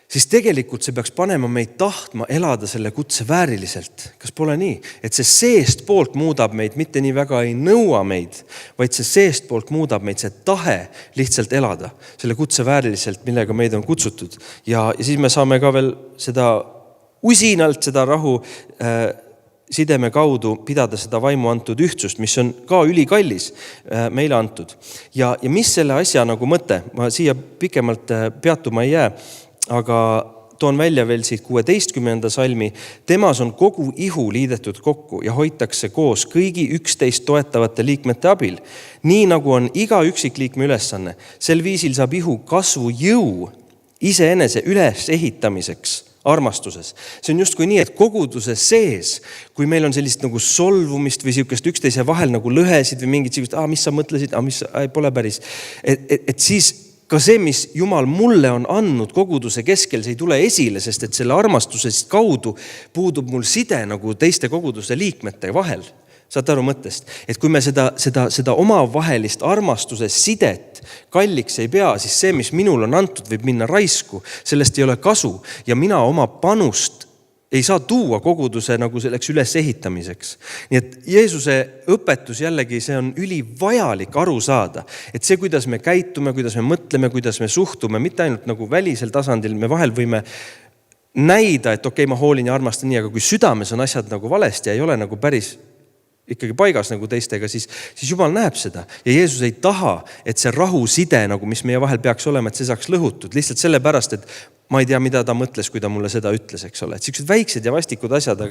Speaker 1: siis tegelikult see peaks panema meid tahtma elada selle kutse vääriliselt. Kas pole nii? Et see seest poolt muudab meid, mitte nii väga ei nõua meid, vaid see seest poolt muudab meid, see tahe lihtsalt elada selle kutse vääriliselt, millega meid on kutsutud. Ja siis me saame ka veel seda usinalt, seda rahu sideme kaudu pidada seda vaimu antud ühtsust, mis on ka ülikallis meile antud. Ja mis selle asja nagu mõte? Ma siia pikemalt peatuma ei jää, aga toon välja veel siit 16. salmi. Temas on kogu ihu liidetud kokku ja hoitakse koos kõigi üksteist toetavate liikmete abil. Nii nagu on iga üksikliikme ülesanne. Sel viisil saab ihu kasvu jõu iseenese üles ehitamiseks armastuses. See on justkui nii, et koguduse sees, kui meil on sellist nagu solvumist või siukest üksteise vahel nagu lõhesid või mingid siukest, mis sa mõtlesid, mis pole päris. Et siis ka see, mis Jumal mulle on andnud koguduse keskel, see ei tule esile, sest et selle armastusest kaudu puudub mul side nagu teiste koguduse liikmete vahel. Saate aru mõttest? Et kui me seda omavahelist armastuse sidet kalliks ei pea, siis see, mis minul on antud, võib minna raisku. Sellest ei ole kasu ja mina oma panust ei saa tuua koguduse nagu selleks üles ehitamiseks. Nii et Jeesuse õpetus jällegi, see on ülivajalik aru saada, et see, kuidas me käitume, kuidas me mõtleme, kuidas me suhtume, mitte ainult nagu välisel tasandil, me vahel võime näida, et okei, ma hoolin ja armastan nii, aga kui südames on asjad nagu valesti ja ei ole nagu päris ikkagi paigas nagu teistega, siis Jumal näeb seda. Ja Jeesus ei taha, et see rahuside, nagu mis meie vahel peaks olema, et see saaks lõhutud. Lihtsalt sellepärast, et ma ei tea, mida ta mõtles, kui ta mulle seda ütles, eks ole. Et siuksed väiksed ja vastikud asjad,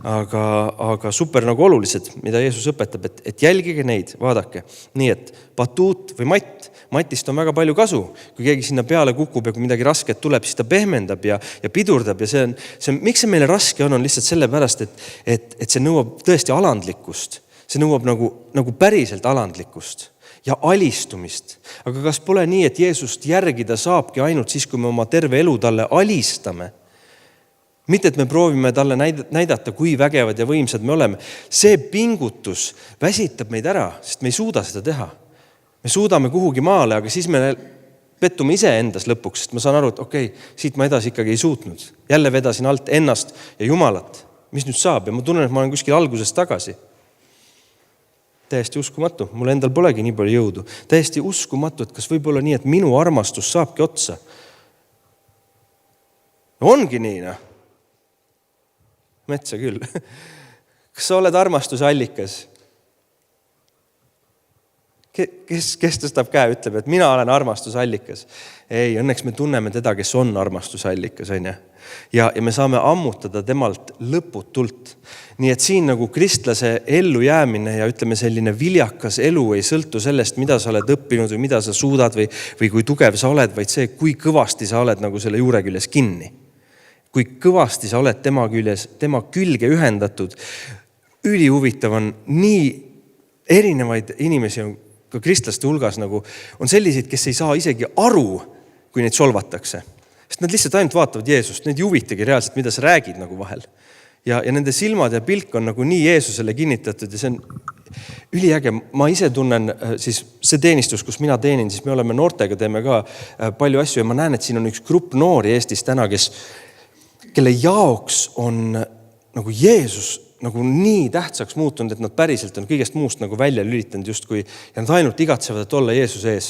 Speaker 1: aga super nagu olulised, mida Jeesus õpetab, et jälgige neid, vaadake. Nii et batuut või matt, matist on väga palju kasu. Kui keegi sinna peale kukub ja kui midagi rasket tuleb, siis ta pehmendab ja pidurdab. Ja see on, miks see meile raske on lihtsalt sellepärast, et see nõuab tõesti alandlikkust. See nõuab nagu päriselt alandlikkust ja alistumist. Aga kas pole nii, et Jeesust järgida saabki ainult siis, kui me oma terve elu talle alistame? Mitte, et me proovime talle näidata, kui vägevad ja võimsad me oleme. See pingutus väsitab meid ära, sest me ei suuda seda teha. Me suudame kuhugi maale, aga siis me pettume ise endas lõpuks, sest ma saan aru, et okei, siit ma edasi ikkagi ei suutnud. Jälle vedasin alt ennast ja Jumalat. Mis nüüd saab? Ja ma tunnen, et ma olen kuskil algusest tagasi. Täiesti uskumatu. Mul endal polegi nii palju jõudu. Täiesti uskumatu, et kas võib olla nii, et minu armastus saabki otsa. Ongi nii, noh. Metsa küll. Kas sa oled armastuse allikas? Kes tõstab käe, ütleb, et mina olen armastuse allikas. Ei, õnneks me tunneme teda, kes on armastuse allikas, on ju. Ja me saame ammutada temalt lõputult. Nii et siin nagu kristlase ellu jäämine ja ütleme selline viljakas elu ei sõltu sellest, mida sa oled õppinud või mida sa suudad või kui tugev sa oled, vaid see, kui kõvasti sa oled nagu selle juure küljes kinni. Kui kõvasti sa oled tema külge ühendatud. Ülihuvitav on nii erinevaid inimesi on ka kristlaste hulgas nagu on selliseid, kes ei saa isegi aru, kui neid solvatakse. Sest nad lihtsalt ainult vaatavad Jeesust, neid ei huvitagi reaalselt, mida sa räägid nagu vahel. Ja nende silmad ja pilk on nagu nii Jeesusele kinnitatud ja see on üliäge. Ma ise tunnen siis see teenistus, kus mina teenin, siis me oleme noortega, teeme ka palju asju ja ma näen, et siin on üks grupp noori Eestis täna, kelle jaoks on nagu Jeesus nagu nii tähtsaks muutunud, et nad päriselt on kõigest muust nagu välja lülitanud justkui ja nad ainult igatsevad, et olla Jeesuse ees.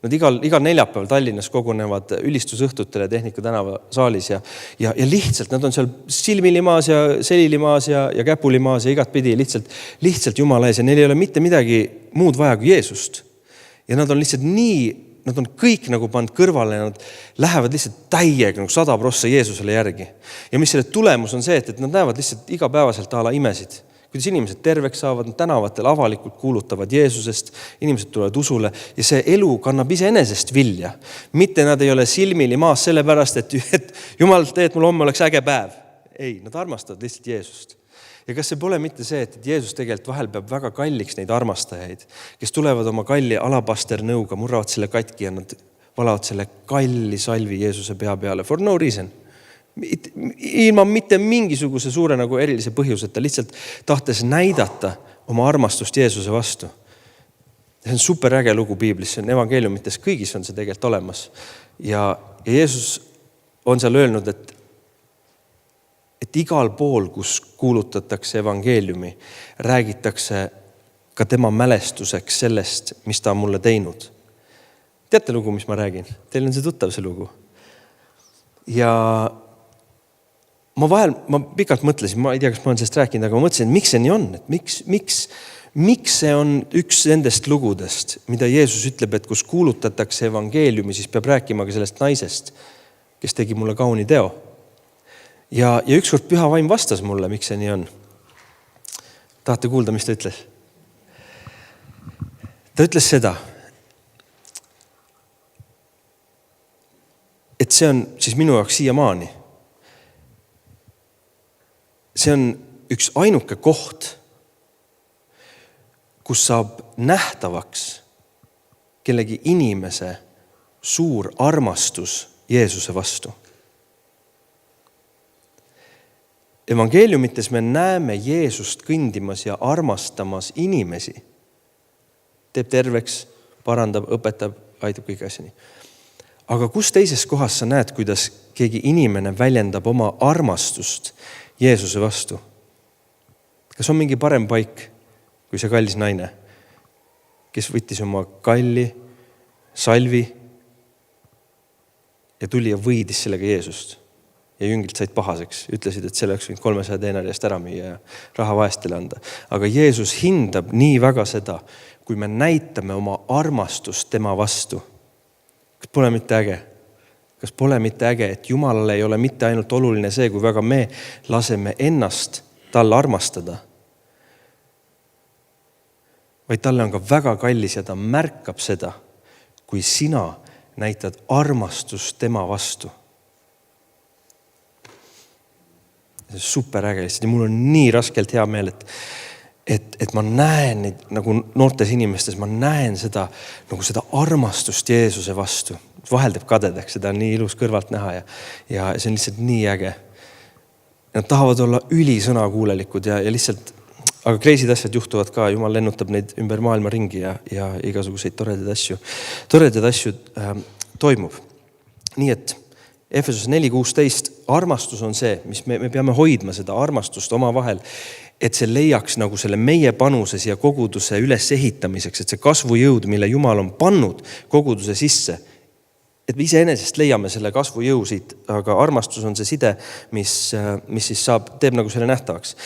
Speaker 1: Nad igal neljapäeval Tallinnas kogunevad ülistusõhtutele Tehnika tänava saalis ja lihtsalt nad on seal silmilimaas ja selilimaas ja käpulimaas ja igat pidi lihtsalt Jumala ees ja neil ei ole mitte midagi muud vaja kui Jeesust. Ja nad on lihtsalt nad on kõik nagu pannud kõrvale ja nad lähevad lihtsalt täiega nagu 100% Jeesusele järgi. Ja mis selle tulemus on see, et nad näevad lihtsalt igapäevaselt ala imesid. Kuidas inimesed terveks saavad, nad tänavatel avalikult kuulutavad Jeesusest, inimesed tulevad usule ja see elu kannab iseenesest vilja. Mitte nad ei ole silmili maas sellepärast, et Jumal, tee, et mul homme oleks äge päev. Ei, nad armastavad lihtsalt Jeesust. Ja kas see pole mitte see, et Jeesus tegelikult vahel peab väga kalliks neid armastajaid, kes tulevad oma kalli alabasternõuga, murravad selle katki ja nad valavad selle kalli salvi Jeesuse pea peale for no reason. Ilma mitte mingisuguse suure nagu erilise põhjuseta, lihtsalt tahtes näidata oma armastust Jeesuse vastu. See on super äge lugu piiblis, see on evangeeliumites, kõigis on see tegelikult olemas. Ja Jeesus on seal öelnud, et igal pool, kus kuulutatakse evangeeliumi, räägitakse ka tema mälestuseks sellest, mis ta on mulle teinud. Teate lugu, mis ma räägin? Teil on see tuttav see lugu. Ja ma pikalt mõtlesin, ma ei tea, kas ma olen sellest rääkinud, aga ma mõtlesin, et miks see nii on? Et miks see on üks nendest lugudest, mida Jeesus ütleb, et kus kuulutatakse evangeeliumi, siis peab rääkima ka sellest naisest, kes tegi mulle kauni teo. Ja ükskord Püha Vaim vastas mulle, miks see nii on. Tahate kuulda, mis ta ütles? Ta ütles seda, et see on siis minu jaoks siiamaani. See on üks ainuke koht, kus saab nähtavaks kellegi inimese suur armastus Jeesuse vastu. Evangeeliumites me näeme Jeesust kõndimas ja armastamas inimesi. Teeb terveks, parandab, õpetab, aitab kõik asjani. Aga kus teises kohas sa näed, kuidas keegi inimene väljendab oma armastust Jeesuse vastu. Kas on mingi parem paik kui see kallis naine, kes võttis oma kalli salvi ja tuli ja võidis sellega Jeesust. Ja jüngilt said pahaseks. Ütlesid, et selle oleks võinud 300 denari eest ära müüa ja raha vaestele anda. Aga Jeesus hindab nii väga seda, kui me näitame oma armastust tema vastu. Kas pole mitte äge? Kas pole mitte äge, et Jumalale ei ole mitte ainult oluline see, kui väga me laseme ennast talle armastada, vaid talle on ka väga kallis ja ta märkab seda, kui sina näitad armastust tema vastu. See on super äge lihtsalt ja mul on nii raskelt hea meel, et ma näen neid, nagu noortes inimestes, ma näen seda, nagu seda armastust Jeesuse vastu. Vahel teeb kadedaks, seda on nii ilus kõrvalt näha ja see on lihtsalt nii äge. Nad tahavad olla ülisõnakuulelikud ja lihtsalt, aga kreisid asjad juhtuvad ka, Jumal lennutab neid ümber maailma ringi ja igasuguseid toredaid asju toimub. Nii et Efesos 4.16, armastus on see, mis me peame hoidma seda armastust oma vahel, et see leiaks nagu selle meie panuses ja koguduse üles ehitamiseks, et see kasvujõud, mille Jumal on pannud koguduse sisse, et me iseenesest leiame selle kasvujõu siit, aga armastus on see side, mis siis teeb nagu selle nähtavaks.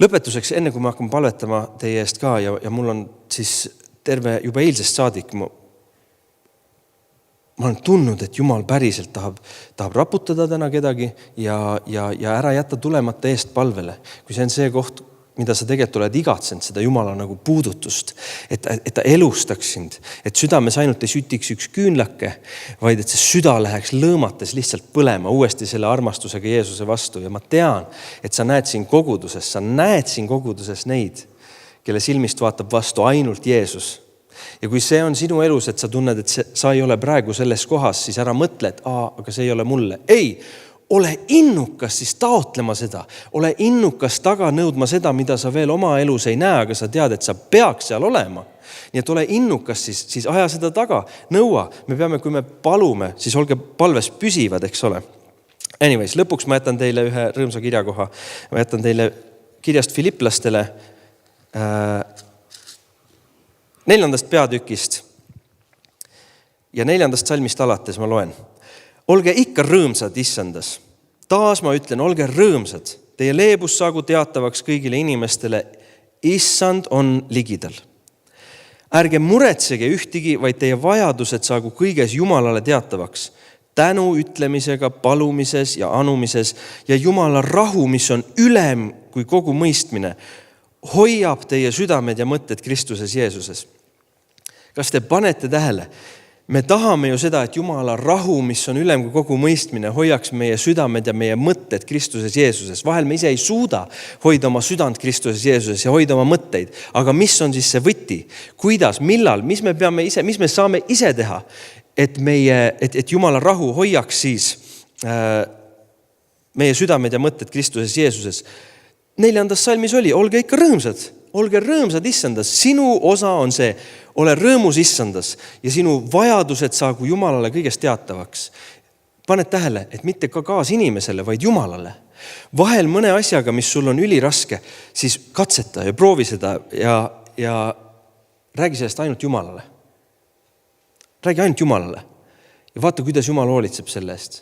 Speaker 1: Lõpetuseks, enne kui ma hakkan palvetama teie eest ka ja mul on siis terve juba eilsest saadik, ma olen tundnud, et Jumal päriselt tahab raputada täna kedagi ja ära jätta tulemata eest palvele. Kui see on see koht, mida sa tegelikult oled igatsenud, seda Jumala nagu puudutust, et ta elustaks sind, et südames ainult ei sütiks üks küünlake, vaid et see süda läheks lõõmates lihtsalt põlema uuesti selle armastusega Jeesuse vastu. Ja ma tean, et sa näed siin koguduses neid, kelle silmist vaatab vastu ainult Jeesus. Ja kui see on sinu elus, et sa tunned, et sa ei ole praegu selles kohas, siis ära mõtle, et aga see ei ole mulle. Ei, ole innukas siis taotlema seda. Ole innukas taga nõudma seda, mida sa veel oma elus ei näe, aga sa tead, et sa peaks seal olema. Nii et ole innukas siis aja seda taga, nõua. Me peame, kui me palume, siis olge palves püsivad, eks ole. Anyways, lõpuks ma jätan teile ühe rõõmsa kirjakoha. Ma jätan teile kirjast Filiplastele 4. peatükist ja 4. salmist alates ma loen. Olge ikka rõõmsad issandas. Taas ma ütlen, olge rõõmsad. Teie leebus saagu teatavaks kõigile inimestele. Issand on ligidal. Ärge muretsege ühtigi, vaid teie vajadused saagu kõiges Jumalale teatavaks. Tänu ütlemisega, palumises ja anumises ja Jumala rahu, mis on ülem kui kogu mõistmine, hoiab teie südamed ja mõtted Kristuses Jeesuses. Kas te panete tähele? Me tahame ju seda, et Jumala rahu, mis on ülem kui kogu mõistmine, hoiaks meie südamed ja meie mõtted Kristuses Jeesuses. Vahel me ise ei suuda hoida oma südant Kristuses Jeesuses ja hoida oma mõtteid. Aga mis on siis see võti? Kuidas, millal, mis me saame ise teha, et Jumala rahu hoiaks siis meie südamed ja mõtted Kristuses Jeesuses? 4. salmis oli, olge ikka rõõmsad. Olge rõõmsad issandas. Sinu osa on see, ole rõõmus issandas ja sinu vajadused saagu Jumalale kõigest teatavaks. Paned tähele, et mitte ka kaas inimesele, vaid Jumalale. Vahel mõne asjaga, mis sul on üliraske, siis katseta ja proovi seda ja räägi sellest ainult Jumalale. Räägi ainult Jumalale ja vaata, kuidas Jumal hoolitseb selle eest.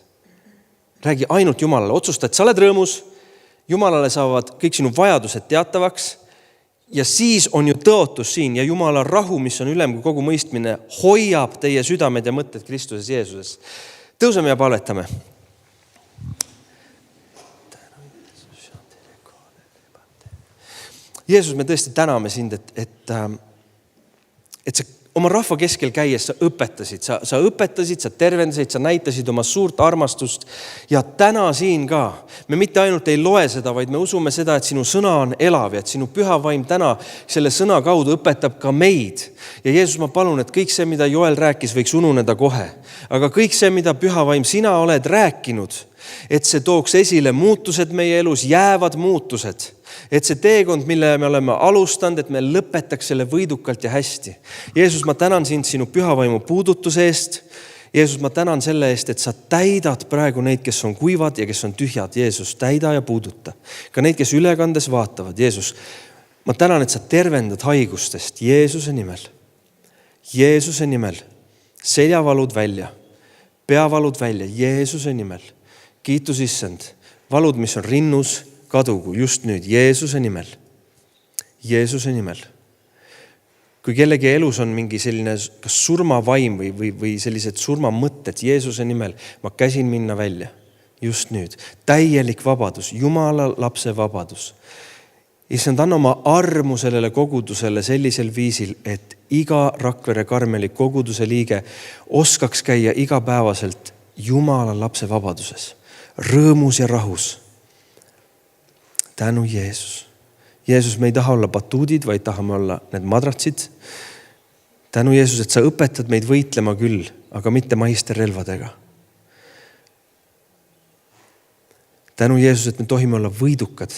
Speaker 1: Räägi ainult Jumalale. Otsusta, et sa oled rõõmus, Jumalale saavad kõik sinu vajadused teatavaks ja siis on ju tõotus siin ja Jumala rahu, mis on ülem kui kogu mõistmine, hoiab teie südamed ja mõtted Kristuses Jeesuses. Tõuseme ja palvetame. Jeesus, me tõesti täname sind, et sa oma rahva keskel käies sa õpetasid, sa tervendasid, sa näitasid oma suurt armastust ja täna siin ka. Me mitte ainult ei loe seda, vaid me usume seda, et sinu sõna on elav ja et sinu püha vaim täna selle sõna kaudu õpetab ka meid. Ja Jeesus, ma palun, et kõik see, mida Joel rääkis, võiks ununeda kohe. Aga kõik see, mida püha vaim sina oled rääkinud, et see tooks esile muutused meie elus, jäävad muutused. Et see teekond, mille me oleme alustanud, et me lõpetaks selle võidukalt ja hästi. Jeesus, ma tänan sind sinu pühavaimu puudutuse eest Jeesus, ma tänan selle eest, et sa täidad praegu neid, kes on kuivad ja kes on tühjad. Jeesus, täida ja puuduta. Ka neid, kes ülekandes vaatavad. Jeesus, ma tänan, et sa tervendad haigustest Jeesuse nimel. Jeesuse nimel. Seljavalud välja. Peavalud välja. Jeesuse nimel. Kiitus issand. Valud, mis on rinnus, kadugu just nüüd Jeesuse nimel. Jeesuse nimel. Kui kellegi elus on mingi selline kas surmavaim või sellised surmamõtted Jeesuse nimel, ma käsin minna välja just nüüd. Täielik vabadus, Jumala lapse vabadus. Issand, anna oma armu sellele kogudusele sellisel viisil, et iga Rakvere Karmeli koguduse liige oskaks käia igapäevaselt Jumala lapse vabaduses, rõõmus ja rahus. Tänu Jeesus. Jeesus, me ei taha olla batuudid, vaid tahame olla need madratsid. Tänu Jeesus, et sa õpetad meid võitlema küll, aga mitte maisterrelvadega. Tänu Jeesus, et me tohime olla võidukad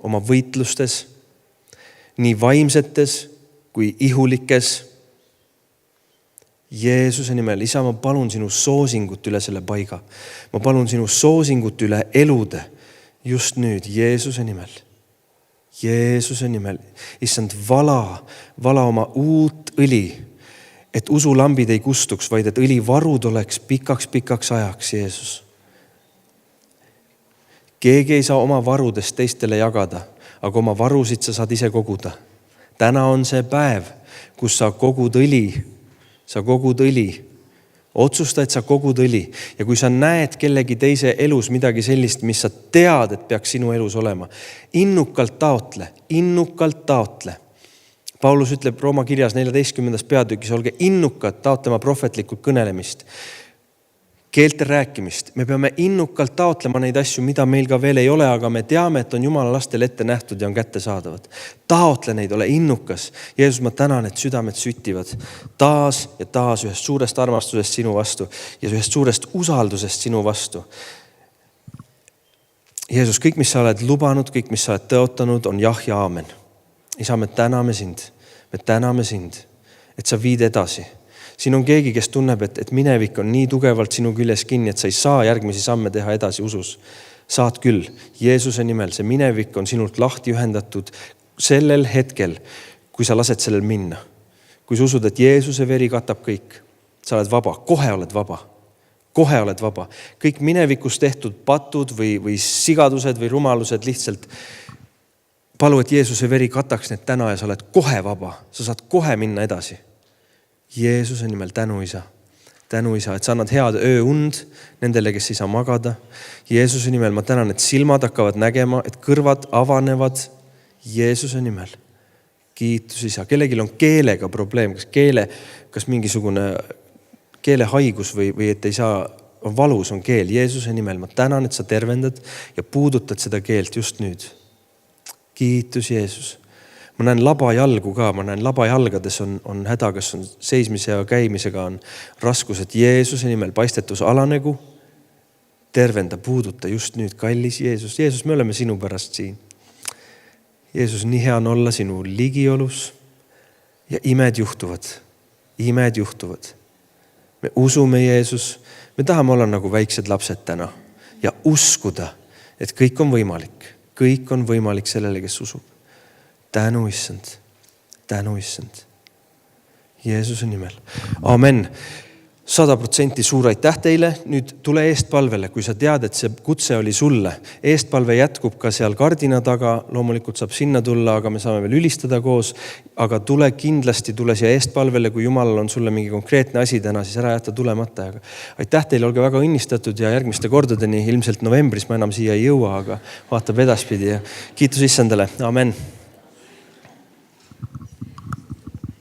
Speaker 1: oma võitlustes, nii vaimsetes kui ihulikes. Jeesuse nimel, isa, ma palun sinu soosingut üle selle paiga. Ma palun sinu soosingut üle elude just nüüd Jeesuse nimel. Jeesuse nimel. Issand, vala oma uut õli, et usulambid ei kustuks, vaid et õlivarud oleks pikaks ajaks, Jeesus. Keegi ei saa oma varudest teistele jagada, aga oma varusid sa saad ise koguda. Täna on see päev, kus sa kogud õli. Otsusta, et sa kogud õli. Ja kui sa näed kellegi teise elus midagi sellist, mis sa tead, et peaks sinu elus olema, innukalt taotle. Paulus ütleb Rooma kirjas 14. peatükis, olge innukad taotlema prohvetlikult kõnelemist, keelte rääkimist. Me peame innukalt taotlema neid asju, mida meil ka veel ei ole, aga me teame, et on Jumala lastel ette nähtud ja on kättesaadavad. Taotle neid, ole innukas. Jeesus, ma tänan, et südamed süttivad taas ja taas ühest suurest armastusest sinu vastu ja ühest suurest usaldusest sinu vastu. Jeesus, kõik, mis sa oled lubanud, kõik, mis sa oled tõotanud, on jah ja aamen. Isa, me täname sind, et sa viid edasi. Siin on keegi, kes tunneb, et minevik on nii tugevalt sinu küljes kinni, et sa ei saa järgmisi samme teha edasi usus. Saad küll. Jeesuse nimel see minevik on sinult lahti ühendatud sellel hetkel, kui sa lased sellel minna. Kui sa usud, et Jeesuse veri katab kõik, sa oled vaba, kohe oled vaba. Kõik minevikus tehtud patud või sigadused või rumalused lihtsalt palu, et Jeesuse veri kataks need täna ja sa oled kohe vaba. Sa saad kohe minna edasi. Jeesuse nimel tänu isa, et sa annad head ööund nendele, kes ei saa magada. Jeesuse nimel ma tänan, et silmad hakkavad nägema, et kõrvad avanevad Jeesuse nimel. Kiitus isa. Kellelgi on keelega probleem, kas mingisugune keelehaigus või et ei saa, on valus, on keel. Jeesuse nimel ma tänan, et sa tervendad ja puudutad seda keelt just nüüd. Kiitus Jeesus. Ma näen labajalgu ka, labajalgades on häda, kas on seismise ja käimisega on raskus, et Jeesuse nimel paistetus alanegu, tervenda, puuduta just nüüd, kallis Jeesus. Jeesus, me oleme sinu pärast siin. Jeesus, nii hea on olla sinu ligiolus ja imed juhtuvad. Me usume Jeesus, me tahame olla nagu väiksed lapsed täna ja uskuda, et kõik on võimalik sellele, kes usub. Tänu issand. Jeesuse nimel. Amen. 100% suur aitäh teile. Nüüd tule eestpalvele, kui sa tead, et see kutse oli sulle. Eestpalve jätkub ka seal kardina taga. Loomulikult saab sinna tulla, aga me saame veel ülistada koos. Aga kindlasti tule siia eestpalvele, kui Jumalal on sulle mingi konkreetne asi täna, siis ära jätta tulemata. Aitäh teile, olge väga õnnistatud ja järgmiste kordadeni. Ilmselt novembris ma enam siia ei jõua, aga vaatab edaspidi ja kiitus issandale. Amen.